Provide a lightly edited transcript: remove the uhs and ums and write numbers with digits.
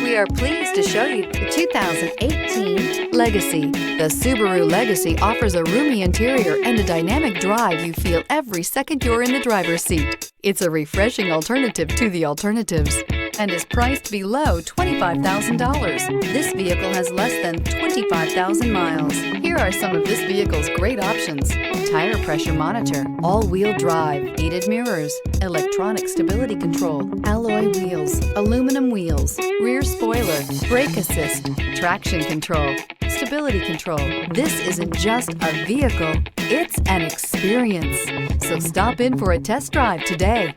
We are pleased to show you the 2018 Legacy. The Subaru Legacy offers a roomy interior and a dynamic drive you feel every second you're in the driver's seat. It's a refreshing alternative to the alternatives and is priced below $25,000. This vehicle has less than 25,000 miles. Here are some of this vehicle's great options: tire pressure monitor, all-wheel drive, heated mirrors, electronic stability control, alloy wheels, aluminum wheels, rear spoiler, brake assist, traction control, stability control. This isn't just a vehicle, it's an experience. So stop in for a test drive today.